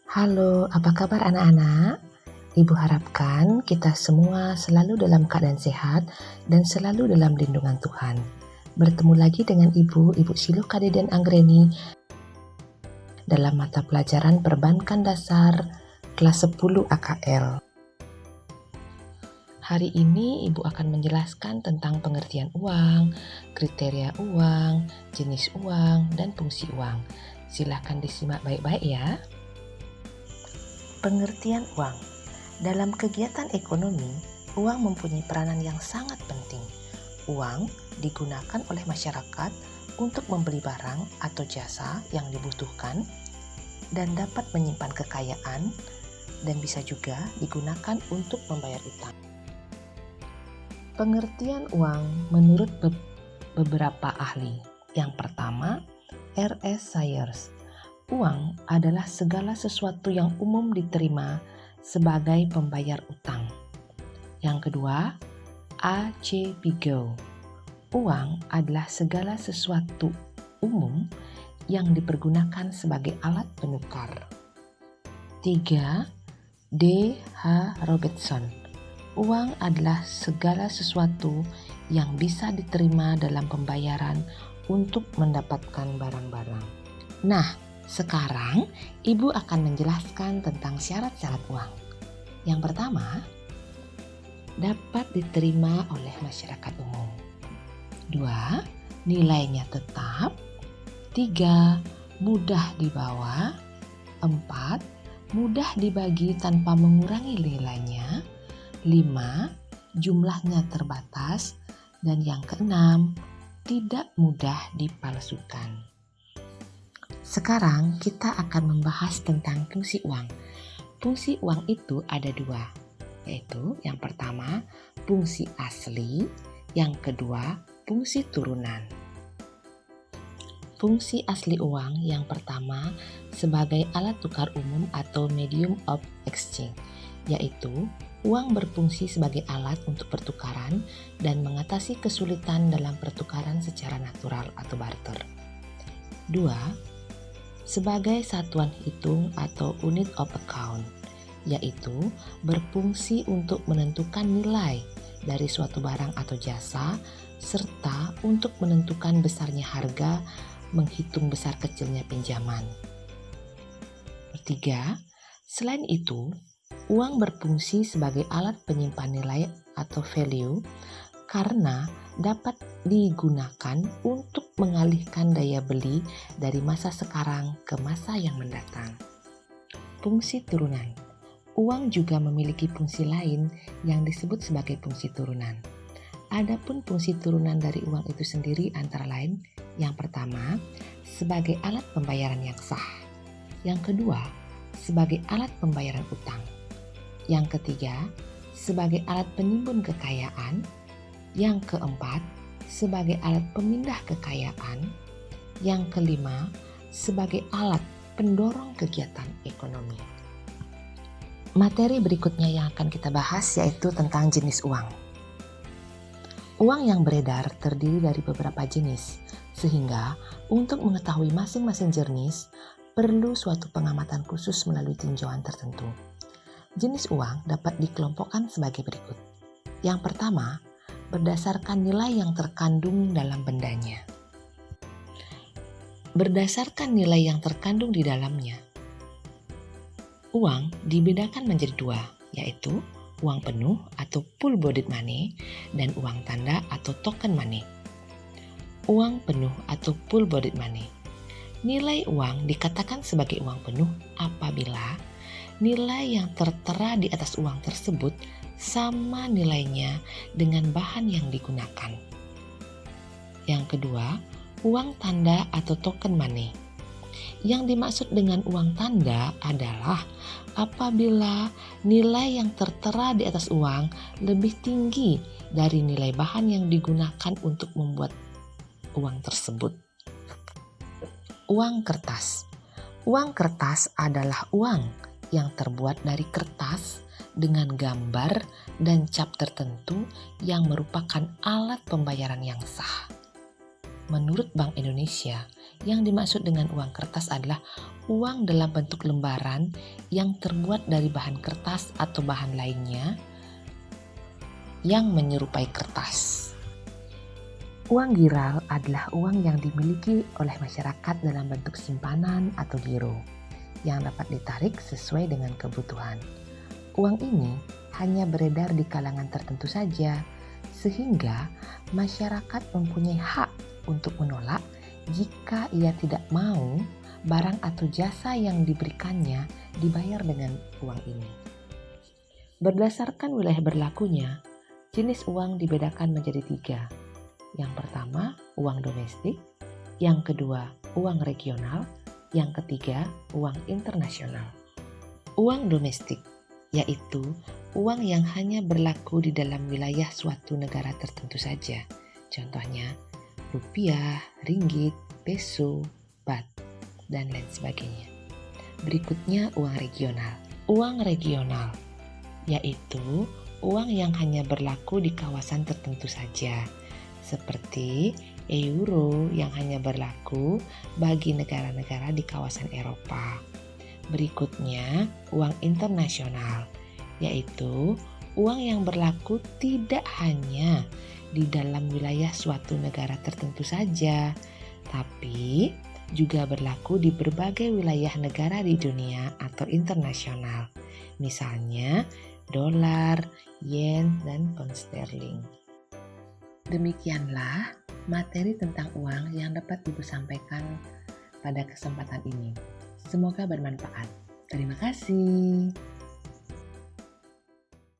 Halo, apa kabar anak-anak? Ibu harapkan kita semua selalu dalam keadaan sehat dan selalu dalam lindungan Tuhan. Bertemu lagi dengan Ibu Silo Kadeden Anggreni dalam mata pelajaran Perbankan Dasar kelas 10 AKL. Hari ini Ibu akan menjelaskan tentang pengertian uang, kriteria uang, jenis uang, dan fungsi uang. Silahkan disimak baik-baik ya. Pengertian uang. Dalam kegiatan ekonomi, uang mempunyai peranan yang sangat penting. Uang digunakan oleh masyarakat untuk membeli barang atau jasa yang dibutuhkan dan dapat menyimpan kekayaan dan bisa juga digunakan untuk membayar utang. Pengertian uang menurut beberapa ahli. Yang pertama, R.S. Sayers. Uang adalah segala sesuatu yang umum diterima sebagai pembayar utang. Yang kedua, A.C. Bigelow. Uang adalah segala sesuatu umum yang dipergunakan sebagai alat penukar. 3. D.H. Robertson. Uang adalah segala sesuatu yang bisa diterima dalam pembayaran untuk mendapatkan barang-barang. Nah, sekarang Ibu akan menjelaskan tentang syarat-syarat uang. Yang pertama, dapat diterima oleh masyarakat umum. 2. Nilainya tetap. 3. Mudah dibawa. 4. Mudah dibagi tanpa mengurangi nilainya. 5. Jumlahnya terbatas. Dan yang keenam, tidak mudah dipalsukan. Sekarang kita akan membahas tentang fungsi uang. Fungsi uang itu ada dua, yaitu yang pertama fungsi asli, yang kedua fungsi turunan. Fungsi asli uang yang pertama sebagai alat tukar umum atau medium of exchange, yaitu uang berfungsi sebagai alat untuk pertukaran dan mengatasi kesulitan dalam pertukaran secara natural atau barter. 2. Sebagai satuan hitung atau unit of account, yaitu berfungsi untuk menentukan nilai dari suatu barang atau jasa, serta untuk menentukan besarnya harga, menghitung besar kecilnya pinjaman. 3. Selain itu, uang berfungsi sebagai alat penyimpan nilai atau value karena dapat digunakan untuk mengalihkan daya beli dari masa sekarang ke masa yang mendatang. Fungsi turunan. Uang juga memiliki fungsi lain yang disebut sebagai fungsi turunan. Adapun fungsi turunan dari uang itu sendiri antara lain, yang pertama, sebagai alat pembayaran yang sah. Yang kedua, sebagai alat pembayaran utang. Yang ketiga, sebagai alat penimbun kekayaan. Yang keempat, sebagai alat pemindah kekayaan. Yang kelima, sebagai alat pendorong kegiatan ekonomi. Materi berikutnya yang akan kita bahas yaitu tentang jenis uang. Uang yang beredar terdiri dari beberapa jenis, sehingga untuk mengetahui masing-masing jenis perlu suatu pengamatan khusus melalui tinjauan tertentu. Jenis uang dapat dikelompokkan sebagai berikut. Yang pertama, berdasarkan nilai yang terkandung dalam bendanya. Berdasarkan nilai yang terkandung di dalamnya, uang dibedakan menjadi dua, yaitu uang penuh atau full-bodied money dan uang tanda atau token money. Uang penuh atau full-bodied money. Nilai uang dikatakan sebagai uang penuh apabila nilai yang tertera di atas uang tersebut sama nilainya dengan bahan yang digunakan. Yang kedua, uang tanda atau token money. Yang dimaksud dengan uang tanda adalah apabila nilai yang tertera di atas uang lebih tinggi dari nilai bahan yang digunakan untuk membuat uang tersebut. Uang kertas. Uang kertas adalah uang yang terbuat dari kertas dengan gambar dan cap tertentu yang merupakan alat pembayaran yang sah. Menurut Bank Indonesia, Yang dimaksud dengan uang kertas adalah uang dalam bentuk lembaran yang terbuat dari bahan kertas atau bahan lainnya yang menyerupai kertas. Uang giral adalah uang yang dimiliki oleh masyarakat dalam bentuk simpanan atau giro yang dapat ditarik sesuai dengan kebutuhan. Uang ini hanya beredar di kalangan tertentu saja, sehingga masyarakat mempunyai hak untuk menolak jika ia tidak mau barang atau jasa yang diberikannya dibayar dengan uang ini. Berdasarkan wilayah berlakunya, jenis uang dibedakan menjadi 3. Yang pertama, uang domestik. Yang kedua, uang regional. Yang ketiga, uang internasional. Uang domestik yaitu uang yang hanya berlaku di dalam wilayah suatu negara tertentu saja. Contohnya, rupiah, ringgit, peso, baht, dan lain sebagainya. Berikutnya uang regional. Uang regional yaitu uang yang hanya berlaku di kawasan tertentu saja, seperti euro yang hanya berlaku bagi negara-negara di kawasan Eropa. Berikutnya uang internasional, yaitu uang yang berlaku tidak hanya di dalam wilayah suatu negara tertentu saja, tapi juga berlaku di berbagai wilayah negara di dunia atau internasional. Misalnya dolar, yen, dan pound sterling. Demikianlah materi tentang uang yang dapat Ibu sampaikan pada kesempatan ini. Semoga bermanfaat. Terima kasih.